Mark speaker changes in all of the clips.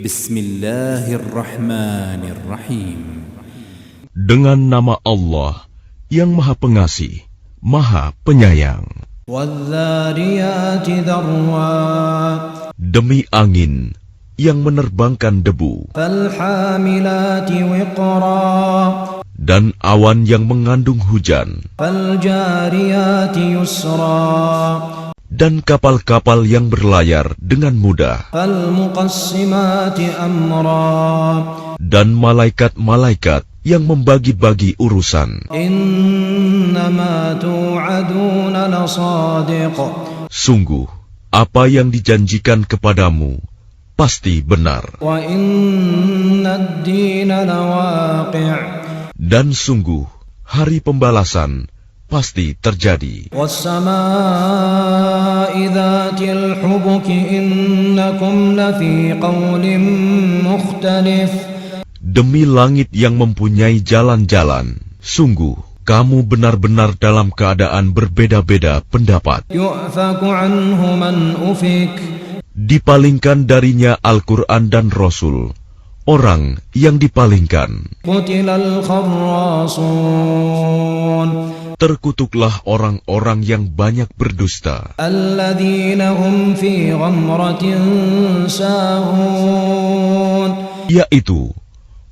Speaker 1: Bismillahirrahmanirrahim.
Speaker 2: Dengan nama Allah yang Maha Pengasih, Maha Penyayang.
Speaker 3: Wadh-dhariyati dharwa.
Speaker 2: Demi angin yang menerbangkan debu,
Speaker 3: Falhamilati wiqra.
Speaker 2: dan awan yang mengandung hujan,
Speaker 3: Faljariyati yusra.
Speaker 2: dan kapal-kapal yang berlayar dengan mudah,
Speaker 3: Falmuqassimati amra.
Speaker 2: dan malaikat-malaikat yang membagi-bagi urusan.
Speaker 3: Innama tu'aduna lasadiq.
Speaker 2: Sungguh, apa yang dijanjikan kepadamu pasti benar.
Speaker 3: Wa inna ad-dina lawaqi'.
Speaker 2: Dan sungguh, hari pembalasan pasti terjadi.
Speaker 3: Was-samaa'i dhatil hubuki innakum lafi qawlin mukhtalif.
Speaker 2: Demi langit yang mempunyai jalan-jalan, sungguh kamu benar-benar dalam keadaan berbeda-beda pendapat.
Speaker 3: Yu'faku anhu man ufik.
Speaker 2: Dipalingkan darinya Al-Quran dan Rasul, orang yang dipalingkan.
Speaker 3: Qutilal kharrasun.
Speaker 2: Terkutuklah orang-orang yang banyak berdusta,
Speaker 3: Alladhina hum fi ghamratin sahun.
Speaker 2: yaitu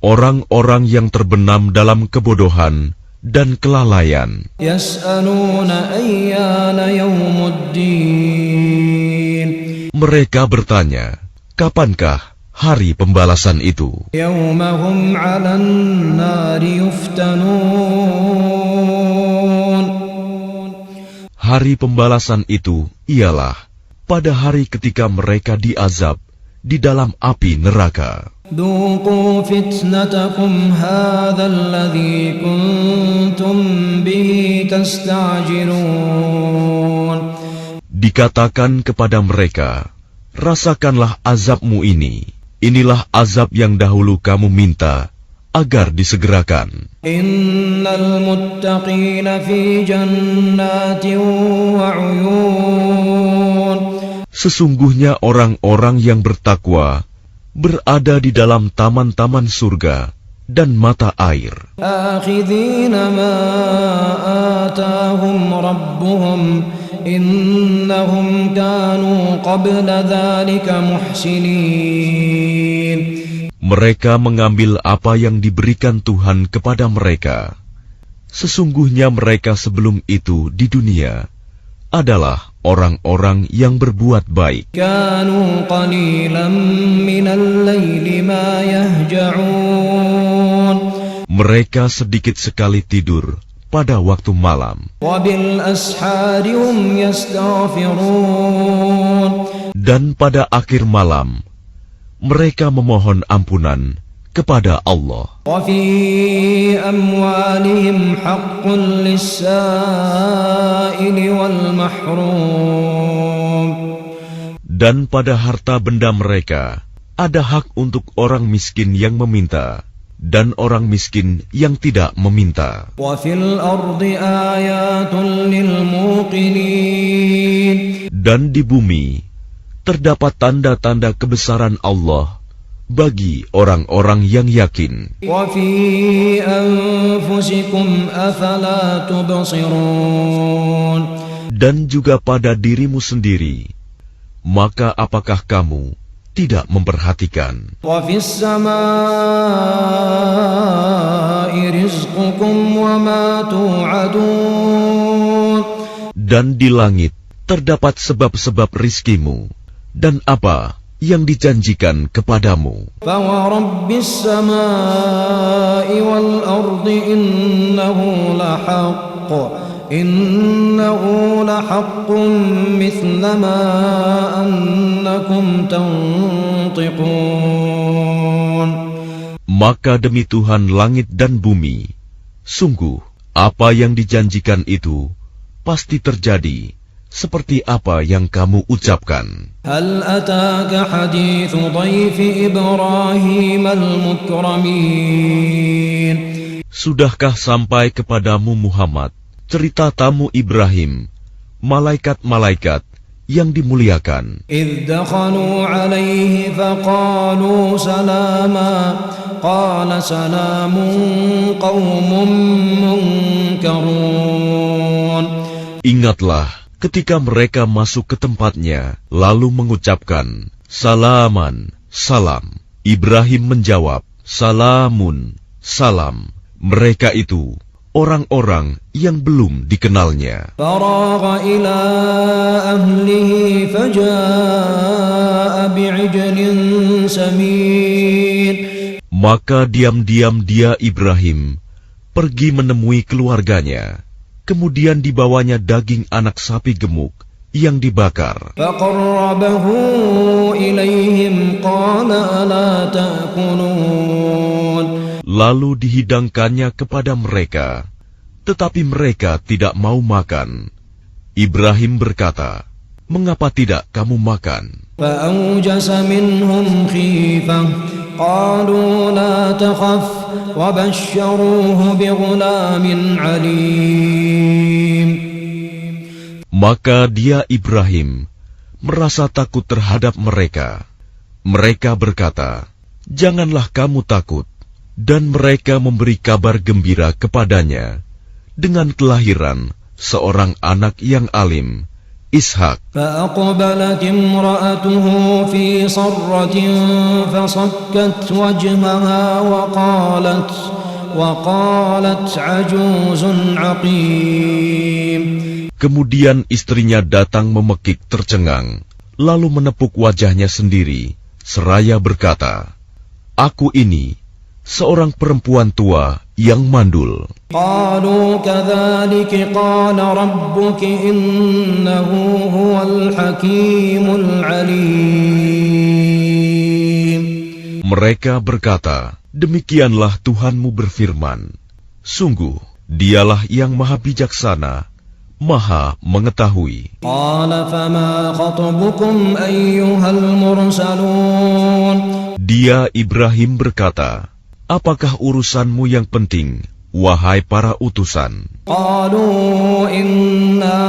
Speaker 2: orang-orang yang terbenam dalam kebodohan dan kelalaian.
Speaker 3: Yas'aluna ayyana yawmuddin.
Speaker 2: Mereka bertanya, kapankah hari pembalasan itu?
Speaker 3: Yawma hum 'alan nari yuftanun.
Speaker 2: Hari pembalasan itu ialah pada hari ketika mereka diazab di dalam api neraka.
Speaker 3: Duqu fitnatakum hadha alladhi kuntum bihi tasta'jilun.
Speaker 2: Dikatakan kepada mereka, rasakanlah azabmu ini. Inilah azab yang dahulu kamu minta agar disegerakan.
Speaker 3: Innal muttaqina fi jannatin wa 'uyun.
Speaker 2: Sesungguhnya orang-orang yang bertakwa berada di dalam taman-taman surga dan mata air.
Speaker 3: Akhidhina ma atahum rabbuhum innahum kanu qabla dhalika muhsinin.
Speaker 2: Mereka mengambil apa yang diberikan Tuhan kepada mereka. Sesungguhnya mereka sebelum itu di dunia adalah orang-orang yang berbuat baik.
Speaker 3: Kanu qalilan minal layli ma yahja'un.
Speaker 2: Mereka sedikit sekali tidur pada waktu malam,
Speaker 3: Wa bil ashari hum yastaghfirun.
Speaker 2: dan pada akhir malam mereka memohon ampunan kepada Allah.
Speaker 3: Wa fi amwalihim haqqun lis-sa'ili wal mahrum.
Speaker 2: Dan pada harta benda mereka ada hak untuk orang miskin yang meminta dan orang miskin yang tidak meminta.
Speaker 3: Wa fil ardi ayatun lil muqinin.
Speaker 2: Dan di bumi terdapat tanda-tanda kebesaran Allah bagi orang-orang yang yakin.
Speaker 3: Wa fi anfusikum afala tubsirun.
Speaker 2: Dan juga pada dirimu sendiri, maka apakah kamu tidak memperhatikan?
Speaker 3: Wa fis samaa'i rizqukum wa ma tu'adun.
Speaker 2: Dan di langit terdapat sebab-sebab rizkimu dan apa yang dijanjikan kepadamu.
Speaker 3: Fa wa rabbis samaa'i wal ardi innahu lahaqq. Innahu lahaqqun mithla ma annakum tantiqun.
Speaker 2: Maka demi Tuhan langit dan bumi, sungguh apa yang dijanjikan itu pasti terjadi seperti apa yang kamu ucapkan.
Speaker 3: Hal ataka hadithu dhayfi Ibrahim al-mukramin.
Speaker 2: Sudahkah sampai kepadamu Muhammad cerita tamu Ibrahim, malaikat-malaikat yang dimuliakan.
Speaker 3: إذ دخلوا عليه فقالوا سلاما قال سلام قوم منكرون.
Speaker 2: Ingatlah ketika mereka masuk ke tempatnya, lalu mengucapkan, Salaman, salam. Ibrahim menjawab, Salamun, salam. Mereka itu orang-orang yang belum dikenalnya.
Speaker 3: فراغ إلى أهله فجاء بعجل سمين.
Speaker 2: Maka diam-diam dia Ibrahim pergi menemui keluarganya. Kemudian dibawanya daging anak sapi gemuk yang dibakar.
Speaker 3: فقربه إليهم قال ألا تأكلون.
Speaker 2: Lalu dihidangkannya kepada mereka, tetapi mereka tidak mau makan. Ibrahim berkata, "Mengapa tidak kamu makan?"
Speaker 3: فأوجس منهم خيفة قالوا لا تخف وبشروه بغلام عليم.
Speaker 2: Maka dia Ibrahim merasa takut terhadap mereka. Mereka berkata, "Janganlah kamu takut." Dan mereka memberi kabar gembira kepadanya dengan kelahiran seorang anak yang alim, Ishak.
Speaker 3: فأقبلت امرأته في صرة فصكت وجهها وقالت عجوز عقيم.
Speaker 2: Kemudian istrinya datang memekik tercengang, lalu menepuk wajahnya sendiri, seraya berkata, "Aku ini seorang perempuan tua yang mandul."
Speaker 3: قالوا كذلك قال ربك إنه هو الحكيم العليم.
Speaker 2: Mereka berkata, "Demikianlah Tuhanmu berfirman, sungguh dialah yang maha bijaksana, maha mengetahui."
Speaker 3: قال فما خطبكم أيها المرسلون.
Speaker 2: Dia Ibrahim berkata, "Apakah urusanmu yang penting, wahai para utusan?"
Speaker 3: قالوا إنا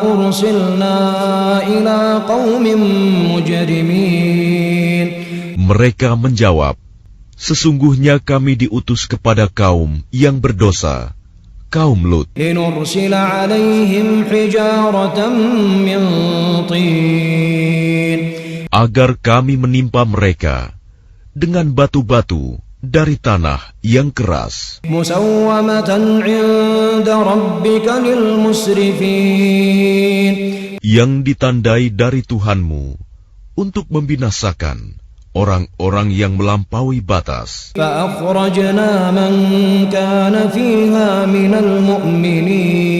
Speaker 3: أرسلنا إلى قوم مجرمين.
Speaker 2: Mereka menjawab, "Sesungguhnya kami diutus kepada kaum yang berdosa, kaum Lut,
Speaker 3: لنرسل عليهم حجارة من طين.
Speaker 2: agar kami menimpa mereka dengan batu-batu dari tanah yang keras,
Speaker 3: مسومة عند ربك للمسرفين.
Speaker 2: yang ditandai dari Tuhanmu untuk membinasakan orang-orang yang melampaui batas."
Speaker 3: فأخرجنا من كان فيها من المؤمنين.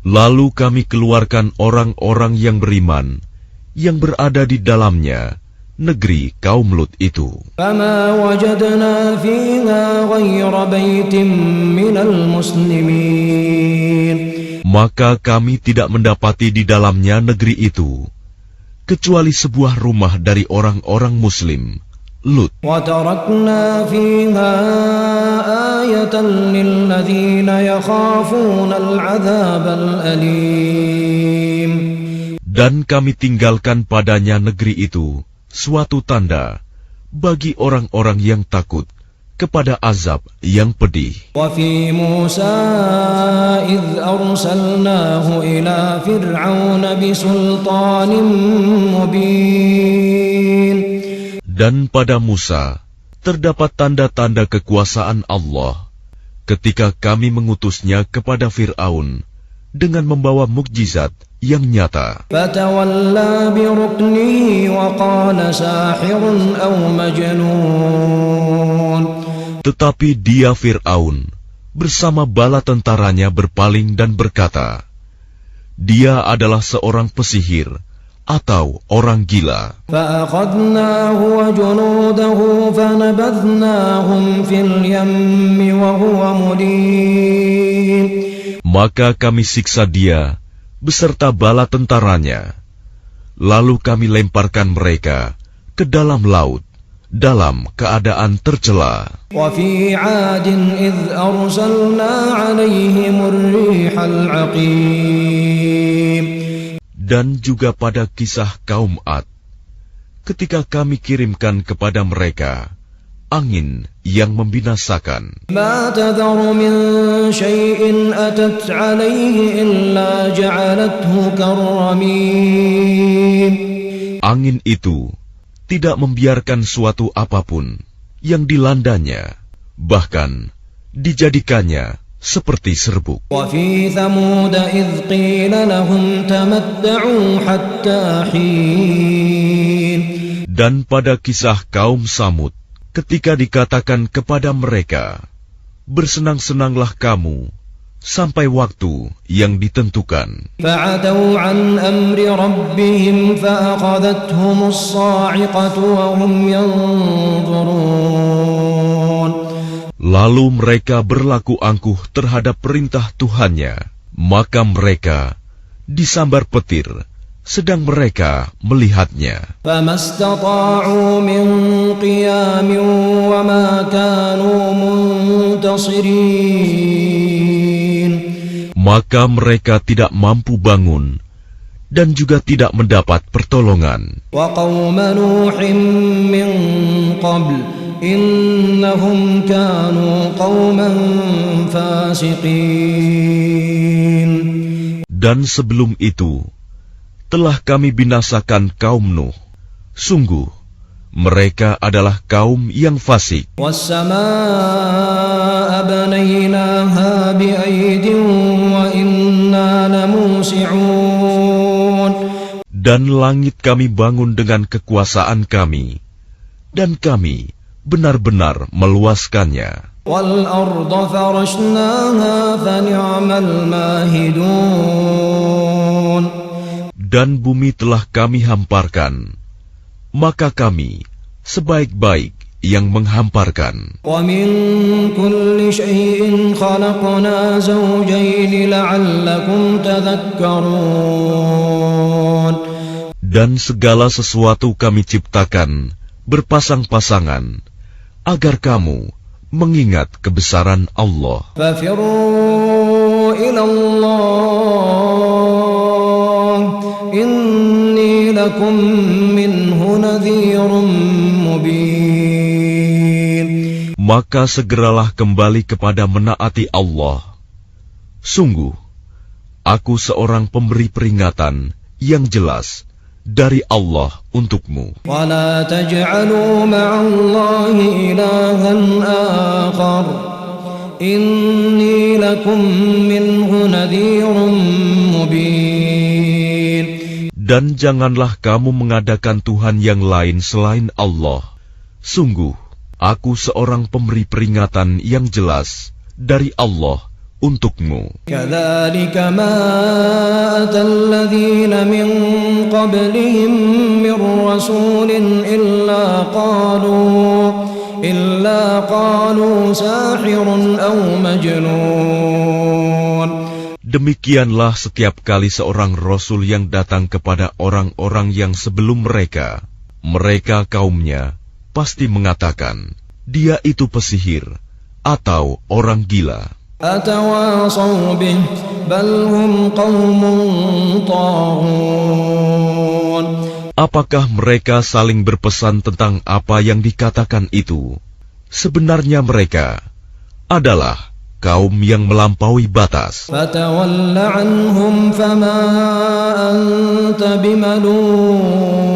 Speaker 2: Lalu kami keluarkan orang-orang yang beriman yang berada di dalamnya, negeri kaum Lut itu.
Speaker 3: فما وجدنا فيها غير بيت من المسلمين.
Speaker 2: Maka kami tidak mendapati di dalamnya negeri itu kecuali sebuah rumah dari orang-orang Muslim, Lut.
Speaker 3: وتركنا فيها آية للذين يخافون العذاب الأليم.
Speaker 2: Dan kami tinggalkan padanya negeri itu suatu tanda bagi orang-orang yang takut kepada azab yang pedih.
Speaker 3: وفي موسى إذ أرسلناه إلى فرعون بسلطان مبين.
Speaker 2: Dan pada Musa terdapat tanda-tanda kekuasaan Allah ketika kami mengutusnya kepada Fir'aun dengan membawa mukjizat yang nyata.
Speaker 3: فتولى بركنه وقال ساحر أو مجنون.
Speaker 2: Tetapi dia Fir'aun bersama bala tentaranya berpaling dan berkata, "Dia adalah seorang pesihir atau orang gila."
Speaker 3: فأخذناه وجنوده فنبذناهم في اليم وهو مليم.
Speaker 2: Maka kami siksa dia beserta bala tentaranya. Lalu kami lemparkan mereka ke dalam laut dalam keadaan tercela.
Speaker 3: وفي عاد إذ أرسلنا عليهم الريح العقيم.
Speaker 2: Dan juga pada kisah kaum Ad, ketika kami kirimkan kepada mereka angin yang membinasakan.
Speaker 3: ما تذر من شيء أتت عليه إلا جعلته كالرميم.
Speaker 2: Angin itu tidak membiarkan suatu apapun yang dilandanya, bahkan dijadikannya seperti serbuk.
Speaker 3: وفي ثمود إذ قيل لهم تمتعوا حتى حين.
Speaker 2: Dan pada kisah kaum Samud, ketika dikatakan kepada mereka, bersenang-senanglah kamu sampai waktu yang ditentukan.
Speaker 3: فعتوا عن أمر ربهم فأخذتهم الصاعقة وهم ينظرون.
Speaker 2: Lalu mereka berlaku angkuh terhadap perintah Tuhannya, maka mereka disambar petir sedang mereka melihatnya.
Speaker 3: فما استطاعوا من قيام وما كانوا منتصرين.
Speaker 2: Maka mereka tidak mampu bangun dan juga tidak mendapat pertolongan.
Speaker 3: وقوم نوح من قبل إنهم كانوا قوما فاسقين.
Speaker 2: Dan sebelum itu telah kami binasakan kaum Nuh. Sungguh mereka adalah kaum yang fasik.
Speaker 3: والسماء بنيناها بأيد وإنا لموسعون.
Speaker 2: Dan langit kami bangun dengan kekuasaan kami, dan kami benar-benar meluaskannya.
Speaker 3: والأرض فرشناها فنعم الماهدون.
Speaker 2: Dan bumi telah kami hamparkan, maka kami sebaik-baik yang menghamparkan.
Speaker 3: ومن كل شيء خلقنا زوجين لعلكم تذكرون.
Speaker 2: Dan segala sesuatu kami ciptakan berpasang-pasangan, agar kamu mengingat kebesaran Allah.
Speaker 3: ففروا إلى الله إني لكم منه نذير مبين.
Speaker 2: Maka segeralah kembali kepada menaati Allah. Sungguh, aku seorang pemberi peringatan yang jelas dari Allah untukmu.
Speaker 3: ولا تجعلوا مع الله إلها آخر إني لكم منه نذير مبين.
Speaker 2: Dan janganlah kamu mengadakan Tuhan yang lain selain Allah. Sungguh, aku seorang pemberi peringatan yang jelas dari Allah untukmu.
Speaker 3: كذلك ما أتى الذين من قبلهم من رسول إلا قالوا ساحر أو مجنون.
Speaker 2: Demikianlah setiap kali seorang Rasul yang datang kepada orang-orang yang sebelum mereka kaumnya, pasti mengatakan, dia itu pesihir atau orang gila.
Speaker 3: أتواصوا به بل هم قوم طاغون.
Speaker 2: Apakah mereka saling berpesan tentang apa yang dikatakan itu? Sebenarnya mereka adalah kaum yang melampaui batas.
Speaker 3: فتول عنهم فما أنت بملوم.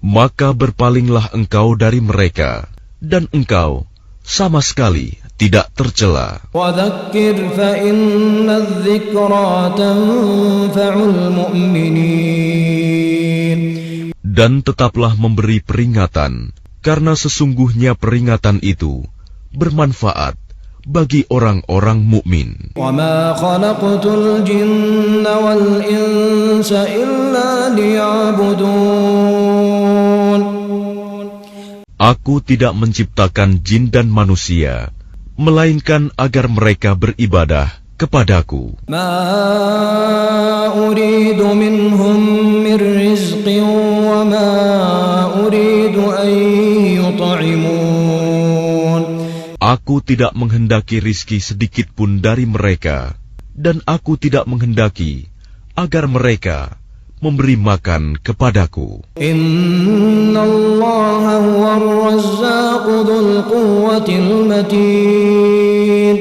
Speaker 2: Maka berpalinglah engkau dari mereka, dan engkau sama sekali tidak tercela.
Speaker 3: وذكر فإن الذكرى تنفع المؤمنين.
Speaker 2: Dan tetaplah memberi peringatan, karena sesungguhnya peringatan itu bermanfaat bagi orang-orang mukmin.
Speaker 3: وما خلقت الجن والإنس إلا ليعبدون.
Speaker 2: Aku tidak menciptakan jin dan manusia, melainkan agar mereka beribadah kepadaku.
Speaker 3: ما أريد منهم من رزق وما أريد أن يطعمون.
Speaker 2: Aku tidak menghendaki rizki sedikit pun dari mereka, dan aku tidak menghendaki agar mereka memberi makan kepadaku.
Speaker 3: Inna Allah huwar razzaqu dzul quwwatil matin.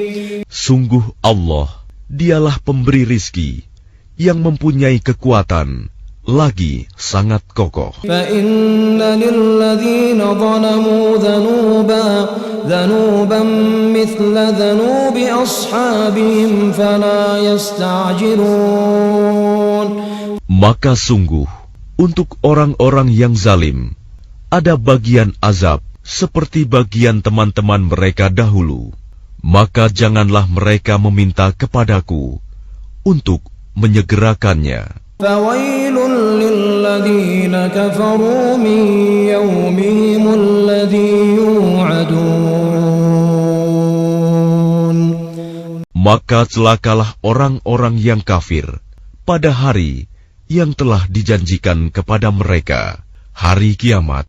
Speaker 2: Sungguh Allah, dialah pemberi rizki yang mempunyai kekuatan lagi sangat kokoh.
Speaker 3: Fa inna lilladzina zalamu dhanuban mithla dhanubi ashabihim fala yasta'jilun.
Speaker 2: Maka sungguh, untuk orang-orang yang zalim, ada bagian azab seperti bagian teman-teman mereka dahulu. Maka janganlah mereka meminta kepadaku untuk menyegerakannya.
Speaker 3: Fawailun lilladzina kafaru min yawmihim alladzi yu'adun.
Speaker 2: Maka celakalah orang-orang yang kafir pada hari yang telah dijanjikan kepada mereka, hari kiamat.